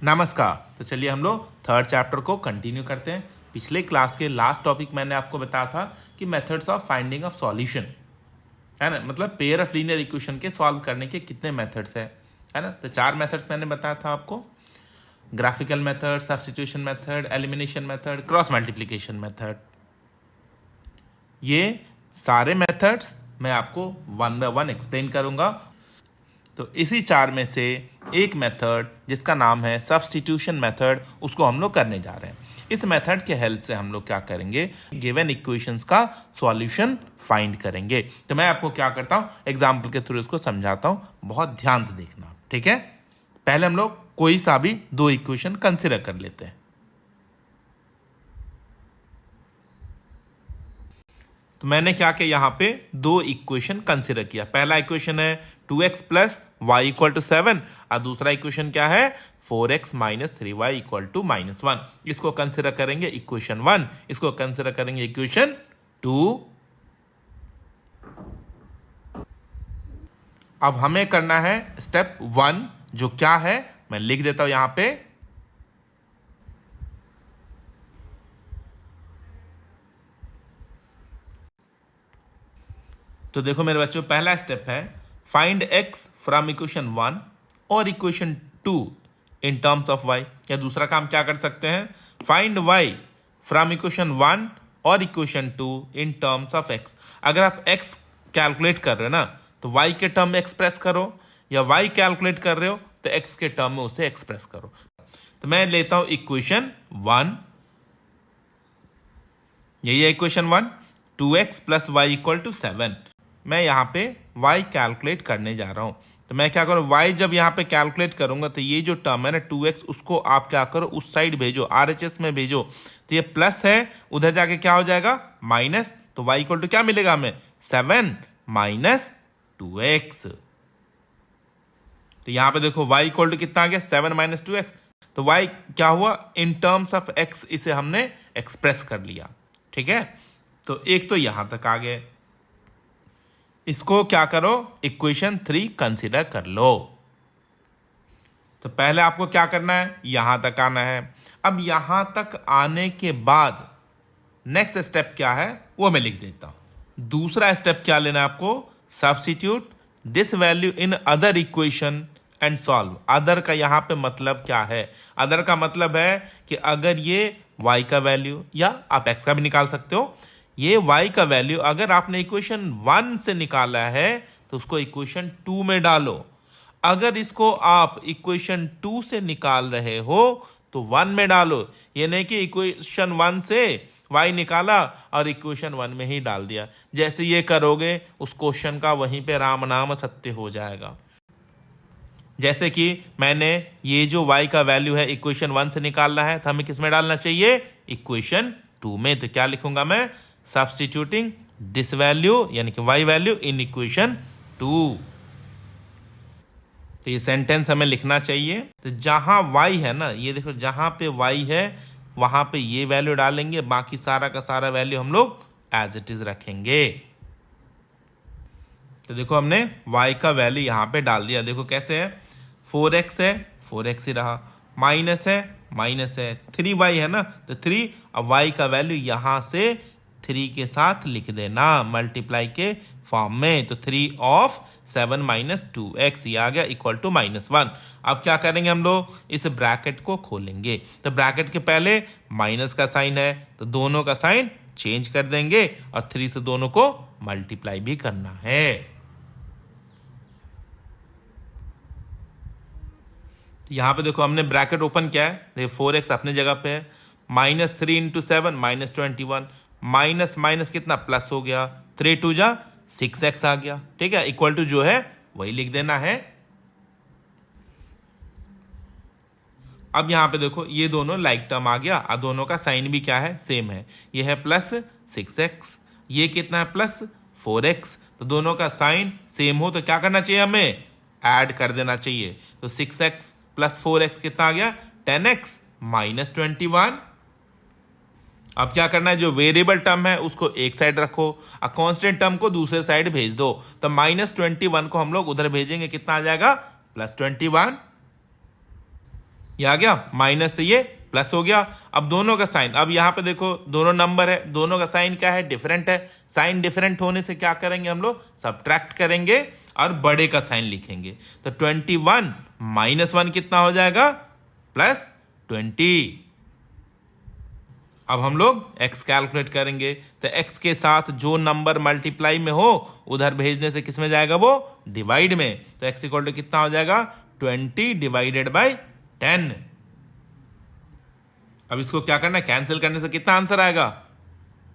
नमस्कार। तो चलिए हम लोग थर्ड चैप्टर को कंटिन्यू करते हैं। पिछले क्लास के लास्ट टॉपिक मैंने आपको बताया था कि methods of finding of solution, है ना, मतलब पेयर ऑफ लीनियर इक्वेशन के सॉल्व करने के कितने मेथड्स है ना। तो 4 मेथड्स मैंने बताया था आपको: graphical method, substitution method, elimination method, cross multiplication method. ये सारे मेथड्स मैं आपको वन बाय वन एक्सप्लेन करूंगा। तो इसी 4 में से एक मेथड जिसका नाम है सब्स्टिट्यूशन मेथड, उसको हम लोग करने जा रहे हैं। इस मेथड के हेल्प से हम लोग क्या करेंगे, गिवन इक्वेशंस का सॉल्यूशन फाइंड करेंगे। तो मैं आपको क्या करता हूं, एग्जांपल के थ्रू इसको समझाता हूं, बहुत ध्यान से देखना, ठीक है। पहले हम लोग कोई सा भी 2 इक्वेशन कंसिडर कर लेते हैं। तो मैंने क्या किया, यहां पे 2 इक्वेशन कंसिडर किया। पहला इक्वेशन है 2x plus y equal to 7 और दूसरा इक्वेशन क्या है 4x minus 3y equal to -1। इसको कंसिडर करेंगे इक्वेशन 1, इसको कंसिडर करेंगे इक्वेशन 2। अब हमें करना है स्टेप 1, जो क्या है मैं लिख देता हूं यहां पे। तो देखो मेरे बच्चों, पहला स्टेप है फाइंड x फ्रॉम इक्वेशन 1 और equation 2 in terms of y। या दूसरा काम क्या कर सकते हैं, फाइंड y फ्रॉम इक्वेशन 1 और equation 2 in terms of x। अगर आप x कैलकुलेट कर रहे हो ना, तो y के टर्म में एक्सप्रेस करो, या y कैलकुलेट कर रहे हो तो x के टर्म में उसे एक्सप्रेस करो। तो मैं लेता हूं इक्वेशन 1, यही है equation 1, 2x plus y equal to 7। मैं यहाँ पे y कैलकुलेट करने जा रहा हूँ। तो मैं क्या करूँ, y जब यहाँ पे कैलकुलेट करूंगा तो ये जो टर्म है ना 2x, उसको आप क्या करो उस साइड भेजो, RHS में भेजो। तो ये प्लस है, उधर जाके क्या हो जाएगा माइनस। तो y इक्वल टू क्या मिलेगा हमें, 7 माइनस 2x। तो यहाँ पे देखो y इक्वल टू कितना आ गया, 7 माइनस 2x। तो y क्या हुआ, इन टर्म्स ऑफ x इसे हमने एक्सप्रेस कर लिया, ठीक है। तो एक तो यहां तक आ गए। इसको क्या करो, इक्वेशन 3 कंसीडर कर लो। तो पहले आपको क्या करना है, यहां तक आना है। अब यहां तक आने के बाद नेक्स्ट स्टेप क्या है वो मैं लिख देता हूं। दूसरा स्टेप क्या लेना है आपको, substitute this value in other equation and solve. Other का यहां पे मतलब क्या है, अदर का मतलब है कि अगर ये y का वैल्यू, या आप x का भी निकाल सकते हो, ये y का वैल्यू अगर आपने इक्वेशन 1 से निकाला है तो उसको इक्वेशन 2 में डालो। अगर इसको आप इक्वेशन 2 से निकाल रहे हो तो 1 में डालो। ये नहीं कि इक्वेशन 1 से y निकाला और इक्वेशन 1 में ही डाल दिया। जैसे ये करोगे उस क्वेश्चन का वहीं पे राम नाम सत्य हो जाएगा। जैसे कि मैंने ये जो y का वैल्यू है इक्वेशन 1 से निकालना है, तो हमें किस में डालना चाहिए, इक्वेशन 2 में। तो क्या लिखूंगा मैं, सब्स्टिट्यूटिंग दिस वैल्यू यानी कि y वैल्यू इन इक्वेशन 2। तो ये सेंटेंस हमें लिखना चाहिए। तो जहां y है ना, ये देखो जहां पे y है वहां पे ये वैल्यू डालेंगे, बाकी सारा का सारा वैल्यू हम लोग एज इट इज रखेंगे। तो देखो हमने y का वैल्यू यहां पे डाल दिया। देखो कैसे है, 4x है 4x ही रहा, माइनस है 3y है ना, तो 3। अब y का वैल्यू यहां से 3 के साथ लिख देना मल्टीप्लाई के फॉर्म में। तो 3 ऑफ 7 माइनस 2x ये आ गया इक्वल टू -1। अब क्या करेंगे हम लोग, इस ब्रैकेट को खोलेंगे। तो ब्रैकेट के पहले माइनस का साइन है तो दोनों का साइन चेंज कर देंगे और 3 से दोनों को मल्टीप्लाई भी करना है। यहां पे देखो हमने ब्रैकेट ओपन किया है, देखो 4x अपने जगह पे है, -3 इंटू 7 -21, माइनस माइनस कितना प्लस हो गया, 3 2 जा 6x आ गया, ठीक है। इक्वल टू जो है वही लिख देना है। अब यहां पे देखो ये दोनों लाइक टर्म आ गया और दोनों का साइन भी क्या है, सेम है। ये है प्लस 6x, ये कितना है प्लस 4x। तो दोनों का साइन सेम हो तो क्या करना चाहिए, हमें ऐड कर देना चाहिए। तो 6x प्लस 4x कितना आ गया, 10x माइनस 21। अब क्या करना है, जो वेरिएबल टर्म है उसको एक साइड रखो और कांस्टेंट टर्म को दूसरे साइड भेज दो। तो -21 को हम लोग उधर भेजेंगे, कितना आ जाएगा, +21। ये आ गया, माइनस से ये प्लस हो गया। अब दोनों का साइन, अब यहाँ पे देखो दोनों नंबर है, दोनों का साइन क्या है, डिफरेंट है। साइन डिफरेंट होने से क्या करेंगे हम लोग, सब्ट्रैक्ट करेंगे और बड़े का साइन लिखेंगे। तो 21 माइनस 1 कितना हो जाएगा, प्लस 20। अब हम लोग x कैलकुलेट करेंगे, तो x के साथ जो नंबर मल्टीप्लाई में हो उधर भेजने से किस में जाएगा, वो डिवाइड में। तो x इक्वल टू कितना हो जाएगा, 20 डिवाइडेड बाई 10। अब इसको क्या करना है, कैंसिल करने से कितना आंसर आएगा,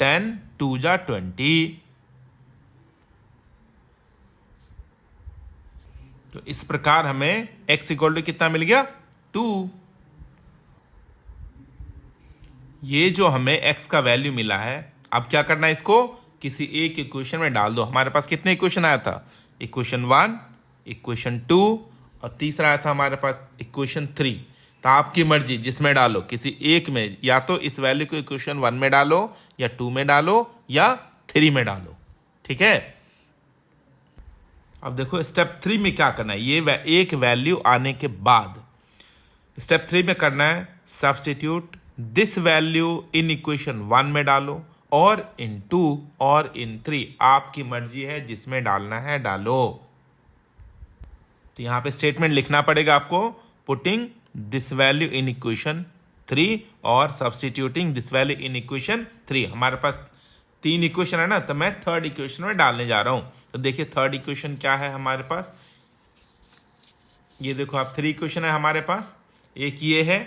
10 2 जा 20। तो इस प्रकार हमें x इक्वल टू कितना मिल गया, 2। ये जो हमें x का वैल्यू मिला है, अब क्या करना है, इसको किसी एक इक्वेशन में डाल दो। हमारे पास कितने इक्वेशन आया था, इक्वेशन 1, इक्वेशन 2 और तीसरा आया था हमारे पास इक्वेशन 3। तो आपकी मर्जी जिसमें डालो, किसी एक में, या तो इस वैल्यू को इक्वेशन 1 में डालो या 2 में डालो या 3 में डालो, ठीक है। अब देखो स्टेप 3 में क्या करना है, ये एक वैल्यू आने के बाद स्टेप 3 में करना है, substitute this value in equation 1 में डालो और इन 2 और इन 3, आपकी मर्जी है जिसमें डालना है डालो। तो यहां पे स्टेटमेंट लिखना पड़ेगा आपको, putting this value in equation 3 और substituting this value in equation 3। हमारे पास 3 इक्वेशन है ना, तो मैं थर्ड इक्वेशन में डालने जा रहा हूं। तो देखिए थर्ड इक्वेशन क्या है हमारे पास, ये देखो आप 3 इक्वेशन है हमारे पास, एक ये है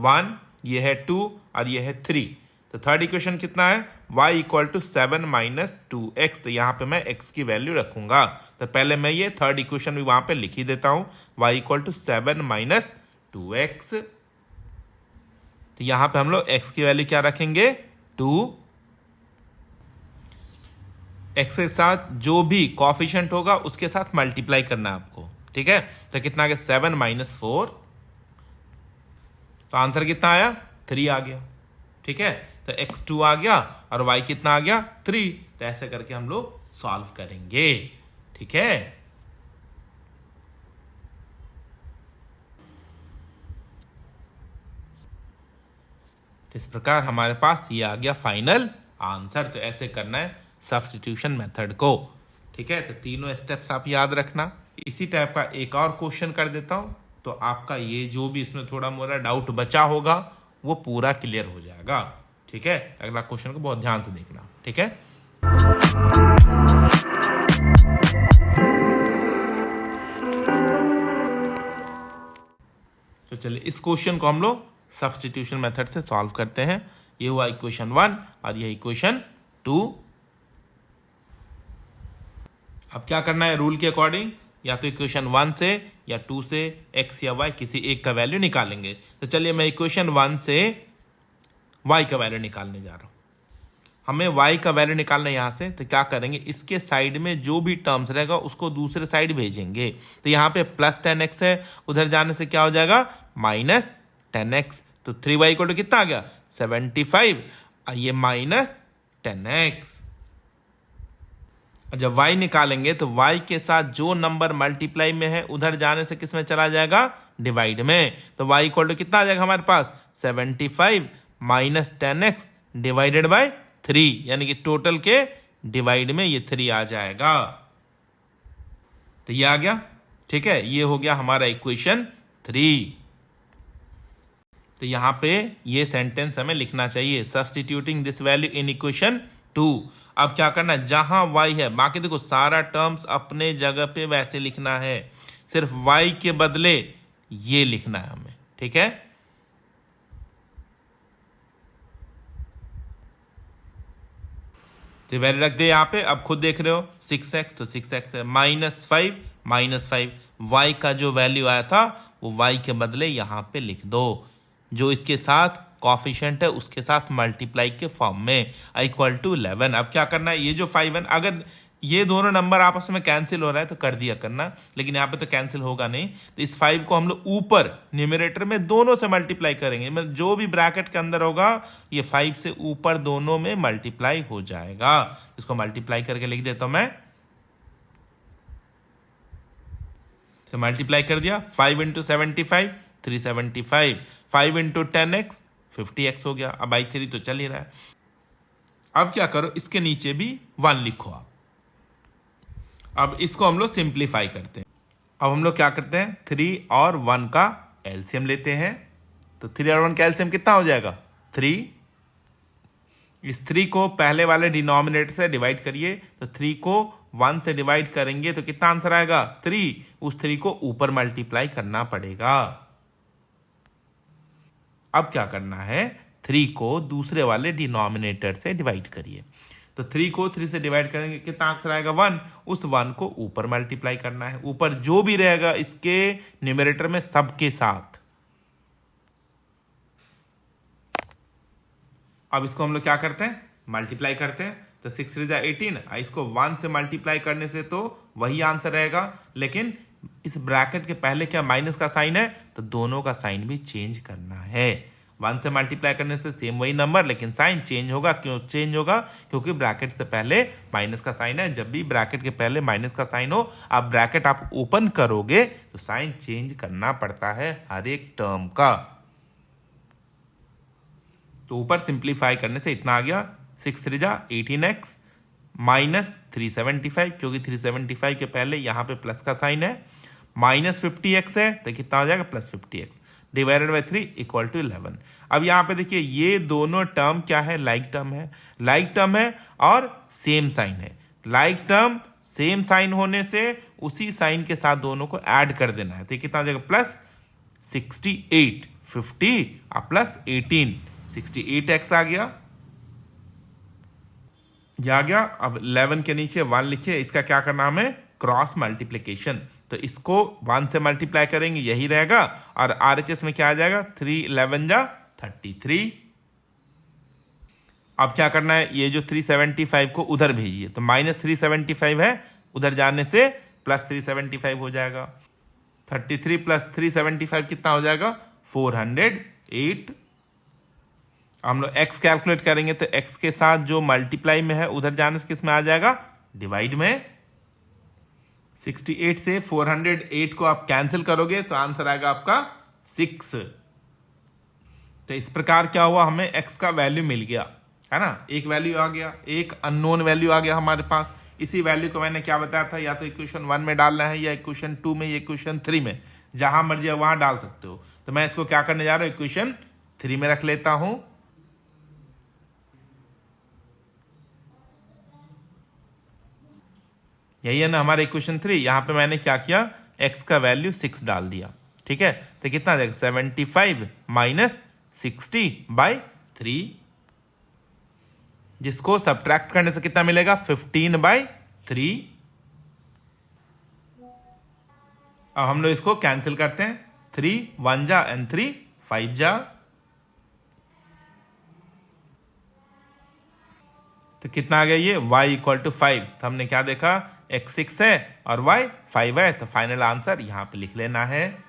1, ये है 2 और ये है 3। तो थर्ड इक्वेशन कितना है, y equal to 7 minus 2x। तो यहाँ पे मैं x की वैल्यू रखूंगा। तो पहले मैं ये थर्ड इक्वेशन भी वहां पे लिख ही देता हूं, y equal to 7 minus 2x। तो यहाँ पे हम लोग x की वैल्यू क्या रखेंगे, 2। x के साथ जो भी कॉफिशिएंट होगा उसके साथ मल्टीप्लाई करना है आपको, ठीक है। तो कितना आ गया, 7 माइनस 4। तो आंसर कितना आया, 3 आ गया, ठीक है। तो x2 आ गया और y कितना आ गया, 3। तो ऐसे करके हम लोग सॉल्व करेंगे, ठीक है। तो इस प्रकार हमारे पास ये आ गया फाइनल आंसर। तो ऐसे करना है सब्स्टिट्यूशन मेथड को, ठीक है। तो तीनों स्टेप्स आप याद रखना। इसी टाइप का एक और क्वेश्चन कर देता हूं, तो आपका ये जो भी इसमें थोड़ा मोड़ा डाउट बचा होगा वो पूरा क्लियर हो जाएगा, ठीक है। अगला क्वेश्चन को बहुत ध्यान से देखना, ठीक है। तो चलिए इस क्वेश्चन को हम लोग सब्स्टिट्यूशन मेथड से सॉल्व करते हैं। ये हुआ इक्वेशन 1 और ये इक्वेशन 2। अब क्या करना है, रूल के अकॉर्डिंग या तो इक्वेशन 1 से या 2 से x या y किसी एक का वैल्यू निकालेंगे। तो चलिए मैं इक्वेशन 1 से y का वैल्यू निकालने जा रहा हूं। हमें y का वैल्यू निकालना है यहां से, तो क्या करेंगे, इसके साइड में जो भी टर्म्स रहेगा उसको दूसरे साइड भेजेंगे। तो यहां पे प्लस 10x है, उधर जाने से क्या हो जाएगा, माइनस 10x। तो 3y इक्वल टू कितना आ गया, 75। ये माइनस 10x। जब y निकालेंगे तो y के साथ जो नंबर मल्टीप्लाई में है उधर जाने से किस में चला जाएगा, डिवाइड में। तो y इक्वल टू कितना आ जाएगा हमारे पास, 75 माइनस 10x डिवाइडेड बाय 3, यानी कि टोटल के डिवाइड में ये 3 आ जाएगा। तो ये आ गया, ठीक है। ये हो गया हमारा इक्वेशन 3। तो यहां पे ये सेंटेंस हमें लिखना चाहिए, substituting this value in equation 2। अब क्या करना है, जहां y है, बाकी देखो सारा टर्म्स अपने जगह पे वैसे लिखना है, सिर्फ y के बदले ये लिखना है हमें, ठीक है। तो वैल्यू रख दे यहां पे। अब खुद देख रहे हो 6x, तो 6x है, माइनस 5 y का जो वैल्यू आया था वो y के बदले यहां पे लिख दो, जो इसके साथ कॉफिशिएंट है उसके साथ मल्टीप्लाई के फॉर्म में, इक्वल टू 11। अब क्या करना है, ये जो 5 है, अगर ये दोनों नंबर आपस में कैंसिल हो रहा है तो कर दिया करना, लेकिन यहाँ पे तो कैंसिल होगा नहीं। तो इस 5 को हम लोग ऊपर न्यूमरेटर में दोनों से मल्टीप्लाई करेंगे, मतलब जो भी ब्रैकेट के अंदर होगा ये 5 से ऊपर दोनों में मल्टीप्लाई हो जाएगा। इसको मल्टीप्लाई करके लिख देता हूं मैं। तो मल्टीप्लाई कर दिया, 5 इंटू 75 375, 5 इंटू 10x 50x हो गया। अब बाई 3 तो चल ही रहा है। अब क्या करो, इसके नीचे भी 1 लिखो आप। अब इसको हम लोग सिंप्लीफाई करते हैं। अब हम लोग क्या करते हैं, 3 और 1 का एलसीएम लेते हैं। तो 3 और 1 का एलसीएम कितना हो जाएगा, 3। इस 3 को पहले वाले डिनोमिनेटर से डिवाइड करिए। तो 3 को 1 से डिवाइड करेंगे तो कितना आंसर आएगा, 3। उस 3 को ऊपर मल्टीप्लाई करना पड़ेगा। अब क्या करना है, 3 को दूसरे वाले डिनोमिनेटर से डिवाइड करिए। तो 3 को 3 से डिवाइड करेंगे, कितना आंसर आएगा, 1। उस 1 को ऊपर मल्टीप्लाई करना है, ऊपर जो भी रहेगा इसके न्यूमरेटर में सबके साथ। अब इसको हम लोग क्या करते हैं, मल्टीप्लाई करते हैं। तो 6 3 18, इसको 1 से मल्टीप्लाई करने से तो वही आंसर रहेगा, लेकिन इस ब्रैकेट के पहले क्या माइनस का साइन है, तो दोनों का साइन भी चेंज करना है। 1 से मल्टीप्लाई करने से सेम वही नंबर, लेकिन साइन चेंज होगा। क्यों चेंज होगा, क्योंकि ब्रैकेट से पहले माइनस का साइन है। जब भी ब्रैकेट के पहले माइनस का साइन हो, आप ब्रैकेट आप ओपन करोगे तो साइन चेंज करना पड़ता है हर एक टर्म का। तो ऊपर सिंप्लीफाई करने से इतना आ गया, 6 3 18x माइनस 375, क्योंकि 375 के पहले यहाँ पे प्लस का साइन है, माइनस 50x है तो कितना हो जाएगा, plus 50x divided by 3 equal to 11। अब यहाँ पे देखिए ये दोनों टर्म क्या है, लाइक टर्म है। लाइक टर्म है और सेम साइन है। लाइक टर्म सेम साइन होने से उसी साइन के साथ दोनों को ऐड कर देना है। तो कितना हो जाएगा, प्लस 68, 50 और प्लस 18, 68x आ गया, ये आ गया। अब 11 के नीचे 1 लिखिए। इसका क्या करना हमें, क्रॉस मल्टीप्लिकेशन। तो इसको 1 से मल्टीप्लाई करेंगे, यही रहेगा। और आरएचएस में क्या आ जाएगा, 3 11 33। अब क्या करना है, ये जो 375 को उधर भेजिए। तो माइनस 375 है, उधर जाने से प्लस 375 हो जाएगा। 33 प्लस 375 कितना हो जाएगा, 408। हम लोग x कैलकुलेट करेंगे तो x के साथ जो मल्टीप्लाई में है उधर जाने से किस में आ जाएगा, डिवाइड में। 68 से 408 को आप कैंसिल करोगे तो आंसर आएगा आपका 6। तो इस प्रकार क्या हुआ, हमें x का वैल्यू मिल गया है ना, एक वैल्यू आ गया, एक अननोन वैल्यू आ गया हमारे पास। इसी वैल्यू को मैंने क्या बताया था, या तो इक्वेशन 1 में डालना है, या इक्वेशन 2 में, या इक्वेशन 3 में, जहां मर्जी है वहां डाल सकते हो। तो मैं इसको क्या करने जा रहा हूं, इक्वेशन 3 में रख लेता हूं। यही है ना हमारा इक्वेशन 3। यहां पे मैंने क्या किया, x का वैल्यू 6 डाल दिया। ठीक है, तो कितना आ जाएगा, 75 माइनस 60/3, जिसको सब्ट्रैक्ट करने से कितना मिलेगा, 15/3। अब हम लोग इसको कैंसिल करते हैं, 3 1 जा एंड 3 5 जा। तो कितना आ गया ये, y इक्वल टू 5। तो हमने क्या देखा, x 6 है और y 5 है। तो फाइनल आंसर यहां पे लिख लेना है।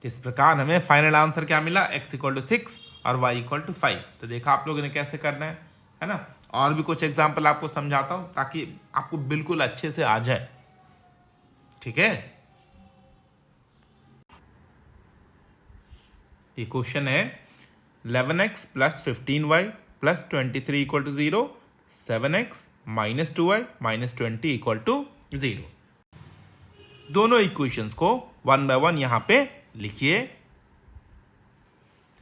इस प्रकार हमें फाइनल आंसर क्या मिला, x इक्वल टू 6 और y इक्वल टू 5। तो देखा आप लोगों ने कैसे करना है ना। और भी कुछ एग्जाम्पल आपको समझाता हूं ताकि आपको बिल्कुल अच्छे से आ जाए। ठीक है, ये क्वेश्चन है 11x plus 15y plus 23 equal to 0, 7x minus 2y minus 20 equal to 0। दोनों इक्वेशंस को 1 बाय 1 यहां पे लिखिए।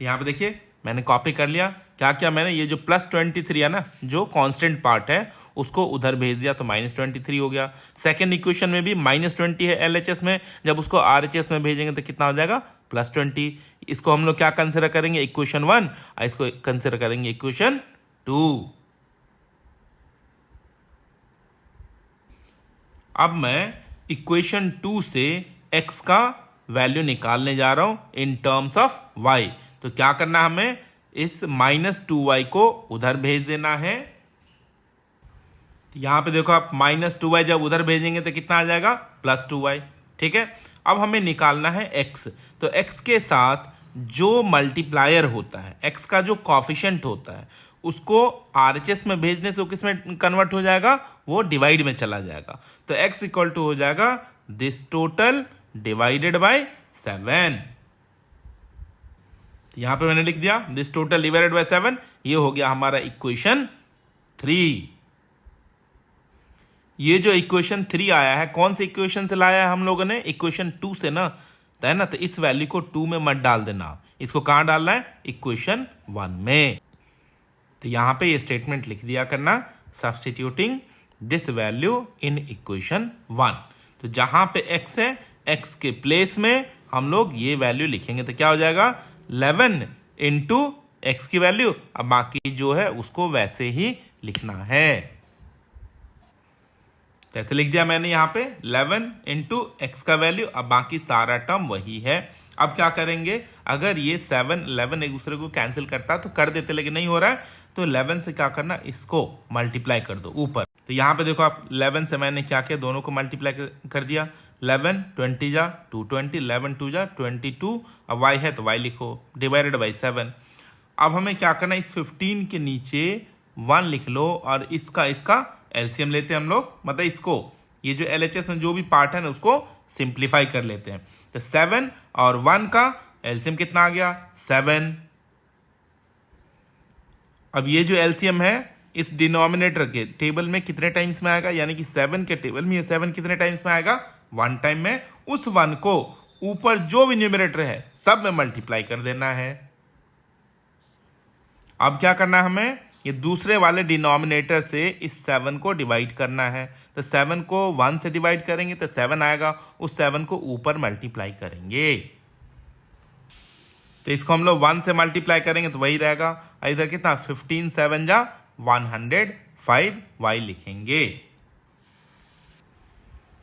यहां पे देखिए मैंने कॉपी कर लिया। क्या क्या मैंने, ये जो प्लस 23 है ना, जो कांस्टेंट पार्ट है उसको उधर भेज दिया तो माइनस 23 हो गया। सेकेंड इक्वेशन में भी माइनस 20 है एलएचएस में, जब उसको आरएचएस में भेजेंगे तो कितना हो जाएगा, प्लस 20। इसको हम लोग क्या कंसिडर करेंगे, इक्वेशन 1, और इसको कंसिडर करेंगे इक्वेशन 2। अब मैं इक्वेशन 2 से x का वैल्यू निकालने जा रहा हूं इन टर्म्स ऑफ y। तो क्या करना हमें, इस माइनस 2y को उधर भेज देना है। यहां पे देखो आप, माइनस 2y जब उधर भेजेंगे तो कितना आ जाएगा, प्लस 2y। ठीक है, अब हमें निकालना है x। तो x के साथ जो मल्टीप्लायर होता है, x का जो कॉफिशिएंट होता है, उसको RHS में भेजने से वो किस में कन्वर्ट हो जाएगा, वो डिवाइड में चला जाएगा। तो x इक्वल टू हो जाएगा दिस टोटल डिवाइडेड बाय 7। यहां पे मैंने लिख दिया दिस टोटल डिवाइडेड बाय 7, ये हो गया हमारा इक्वेशन 3। ये जो इक्वेशन 3 आया है, कौन से इक्वेशन से लाया है हम लोगों ने, इक्वेशन 2 से ना, तो है ना। तो इस वैल्यू को 2 में मत डाल देना, इसको कहां डालना है, इक्वेशन 1 में। तो यहां पे ये स्टेटमेंट लिख दिया करना, substituting this value in equation 1। तो जहां पे x है, x के प्लेस में हम लोग ये वैल्यू लिखेंगे। तो क्या हो जाएगा 11 इंटू एक्स की वैल्यू, अब बाकी जो है उसको वैसे ही लिखना है। कैसे लिख दिया मैंने यहाँ पे 11 इंटू एक्स का वैल्यू, अब बाकी सारा टर्म वही है। अब क्या करेंगे, अगर ये 7 11 एक दूसरे को कैंसिल करता तो कर देते, लेकिन नहीं हो रहा है, तो 11 से क्या करना, इसको मल्टीप्लाई कर दो ऊपर। तो यहाँ पे देखो आप 11 से मैंने क्या किया, दोनों को मल्टीप्लाई कर दिया। 11 20 जा 220, 11 2 जा 22, अब y है तो y लिखो, डिवाइडेड बाई 7। अब हमें क्या करना, इस 15 के नीचे 1 लिख लो और इसका एलसीएम लेते हैं हम लोग, मतलब इसको, ये जो LHS में जो भी पार्ट है ना उसको सिंप्लीफाई कर लेते हैं। तो 7 और 1 का एलसीएम कितना आ गया 7। अब ये जो एलसीएम है इस डिनोमिनेटर के टेबल में कितने टाइम्स में आएगा, यानी कि 7 के टेबल में ये 7 कितने टाइम्स में आएगा, 1 टाइम में। उस 1 को ऊपर जो भी न्यूमरेटर है सब में मल्टीप्लाई कर देना है। अब क्या करना है हमें, ये दूसरे वाले डिनोमिनेटर से इस 7 को डिवाइड करना है। तो 7 को 1 से डिवाइड करेंगे तो 7 आएगा, उस 7 को ऊपर मल्टीप्लाई करेंगे। तो इसको हम लोग 1 से मल्टीप्लाई करेंगे तो वही रहेगा। इधर कितना 15 7 जा 105 y लिखेंगे।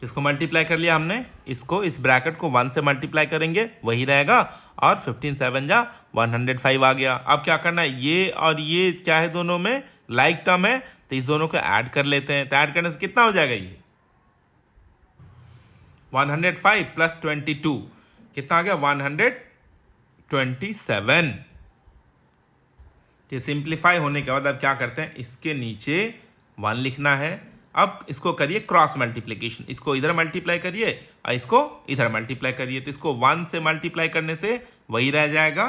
इसको मल्टीप्लाई कर लिया हमने, इसको इस ब्रैकेट को 1 से मल्टीप्लाई करेंगे वही रहेगा, और 15 7 जा 105 आ गया। अब क्या करना है, ये और ये क्या है, दोनों में लाइक टर्म है, तो इस दोनों को ऐड कर लेते हैं। तो ऐड करने से कितना हो जाएगा, ये 105 प्लस 22 कितना आ गया 127। ये सिंप्लीफाई होने के बाद अब क्या करते हैं, इसके नीचे 1 लिखना है। अब इसको करिए क्रॉस मल्टीप्लिकेशन, इसको इधर मल्टीप्लाई करिए और इसको इधर मल्टीप्लाई करिए। तो इसको 1 से मल्टीप्लाई करने से वही रह जाएगा।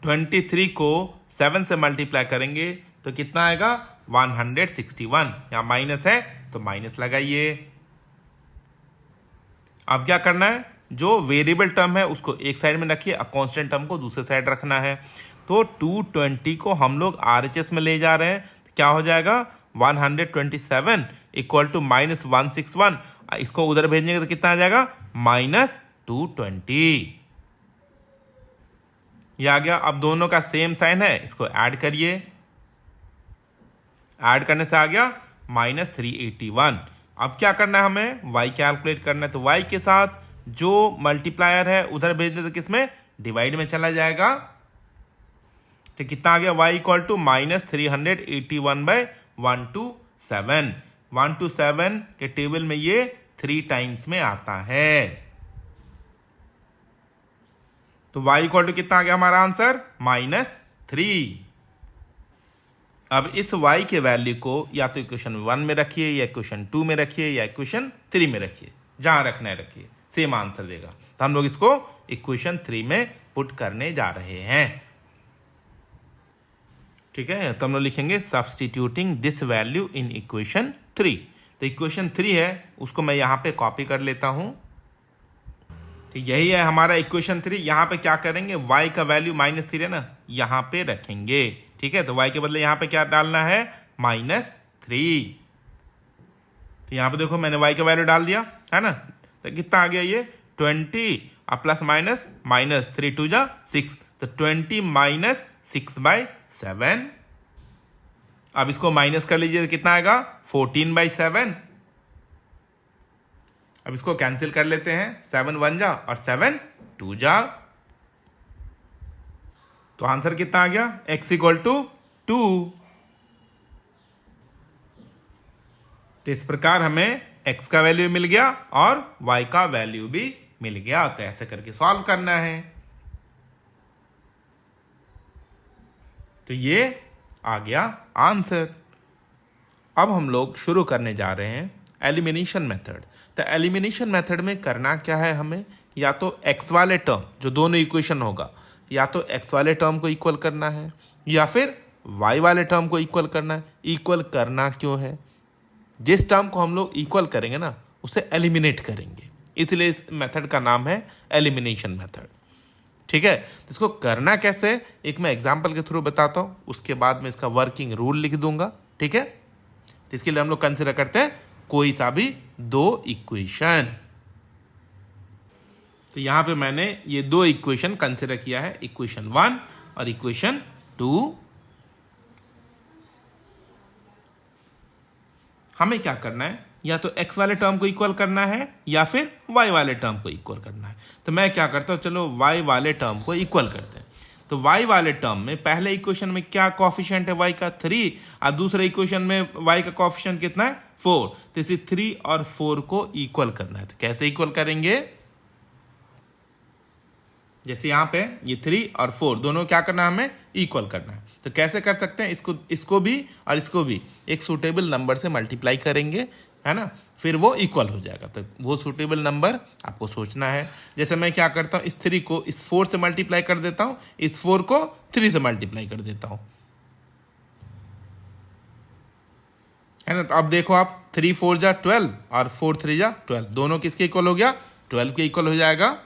23 को 7 से मल्टीप्लाई करेंगे तो कितना आएगा 161। यहां माइनस है तो माइनस लगाइए। अब क्या करना है, जो वेरिएबल टर्म है उसको एक साइड में रखिए और कांस्टेंट टर्म को दूसरे साइड रखना है। तो 220 को हम लोग RHS में ले जा रहे हैं, तो क्या हो जाएगा 127 इक्वल टू माइनस 161। इसको उधर भेजेंगे तो कितना आ जाएगा -220। ये आ गया। अब दोनों का सेम साइन है, इसको ऐड करिए। ऐड करने से आ गया -381। अब क्या करना है, हमें y कैलकुलेट करना है। तो y के साथ जो मल्टीप्लायर है उधर भेजने से किसमें, डिवाइड में चला जाएगा। तो कितना आ गया y इक्वल टू -381/127। 127 के टेबल में ये 3 टाइम्स में आता है। तो y इक्वल टू कितना आ गया हमारा आंसर -3। अब इस y के वैल्यू को या तो इक्वेशन 1 में रखिए, या इक्वेशन 2 में रखिए, या इक्वेशन 3 में रखिए, जहां रखना है रखिए, सेम आंसर देगा। तो हम लोग इसको इक्वेशन 3 में पुट करने जा रहे हैं। ठीक है, तो हम लोग लिखेंगे substituting this value in equation 3। तो इक्वेशन 3 है, उसको मैं यहां पे कॉपी कर लेता हूं। तो यही है हमारा इक्वेशन 3। यहां पे क्या करेंगे, y का वैल्यू -3 है ना, यहां पे रखेंगे। ठीक है, तो y के बदले यहां पे क्या डालना है -3। तो यहां पे देखो मैंने y का वैल्यू डाल दिया है ना। तो कितना आ गया ये 20 और प्लस माइनस 3 2 जा 6, तो 20 -6/7। अब इसको माइनस कर लीजिए तो कितना आएगा 14/7। अब इसको कैंसिल कर लेते हैं, 7 1 जा और 7 2 जा। तो आंसर कितना आ गया, x इक्वल टू 2। तो इस प्रकार हमें x का वैल्यू मिल गया और y का वैल्यू भी मिल गया। तो ऐसे करके सॉल्व करना है। तो ये आ गया आंसर। अब हम लोग शुरू करने जा रहे हैं एलिमिनेशन मेथड। तो एलिमिनेशन मेथड में करना क्या है हमें, या तो x वाले टर्म जो दोनों इक्वेशन होगा, या तो x वाले टर्म को इक्वल करना है या फिर y वाले टर्म को इक्वल करना है। इक्वल करना क्यों है, जिस टर्म को हम लोग इक्वल करेंगे ना उसे एलिमिनेट करेंगे, इसलिए इस मेथड का नाम है एलिमिनेशन मेथड। ठीक है, तो इसको करना कैसे एक मैं एग्जांपल के थ्रू बताता हूँ, उसके बाद मैं इसका वर्किंग रूल लिख दूंगा। ठीक है, तो इसके लिए हम लोग कंसिडर करते हैं कोई सा भी दो इक्वेशन। तो यहां पे मैंने ये दो इक्वेशन कंसिडर किया है, इक्वेशन 1 और इक्वेशन 2। हमें क्या करना है, या तो x वाले टर्म को इक्वल करना है या फिर y वाले टर्म को इक्वल करना है। तो मैं क्या करता हूं, चलो y वाले टर्म को इक्वल करते हैं। तो y वाले टर्म में पहले इक्वेशन में क्या कोफिशिएंट है y का 3, और दूसरे इक्वेशन में y का कोफिशिएंट कितना है 4। तो इसे 3 और 4 को इक्वल करना है। तो कैसे इक्वल करेंगे, जैसे यहां पे ये 3 और 4 दोनों क्या करना है, हमें इक्वल करना है। तो कैसे कर सकते हैं, इसको भी और इसको भी एक सूटेबल नंबर से मल्टीप्लाई करेंगे, है ना, फिर वो इक्वल हो जाएगा। तो वो सूटेबल नंबर आपको सोचना है। जैसे मैं क्या करता हूं, इस 3 को इस 4 से मल्टीप्लाई कर देता हूं, इस 4 को 3 से मल्टीप्लाई कर देता हूं, है ना। तो अब देखो आप 3 4 जा 12 और 4 3 जा 12, दोनों किसके इक्वल हो गया, 12 के इक्वल हो जाएगा।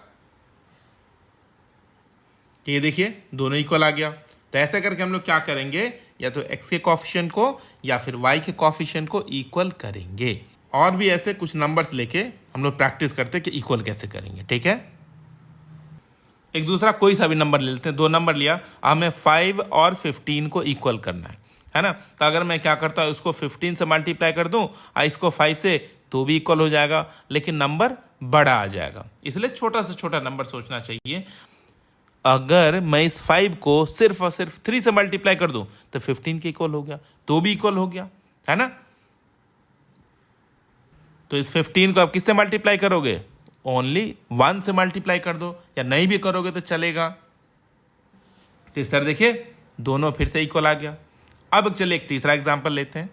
ये देखिए दोनों इक्वल आ गया। तो ऐसा करके हम लोग क्या करेंगे, या तो x के कोफिशिएंट को या फिर y के कोफिशिएंट को इक्वल करेंगे। और भी ऐसे कुछ नंबर्स लेके हम लोग प्रैक्टिस करते हैं कि इक्वल कैसे करेंगे। ठीक है, एक दूसरा कोई सा भी नंबर ले लेते हैं। 2 नंबर लिया, हमें 5 और 15 को इक्वल करना है ना। तो अगर मैं क्या करता हूँ, उसको 15 से मल्टीप्लाई कर दूं और इसको 5 से, तो भी इक्वल हो जाएगा, लेकिन नंबर बड़ा आ जाएगा। इसलिए छोटा से छोटा नंबर सोचना चाहिए। अगर मैं इस 5 को सिर्फ और सिर्फ 3 से मल्टीप्लाई कर दूं तो 15 के इक्वल हो गया, तो भी इक्वल हो गया, है ना। तो इस 15 को आप किससे मल्टीप्लाई करोगे, ओनली 1 से मल्टीप्लाई कर दो, या नहीं भी करोगे तो चलेगा। तो इस तरह देखिए दोनों फिर से इक्वल आ गया। अब चलिए एक तीसरा एग्जांपल लेते हैं।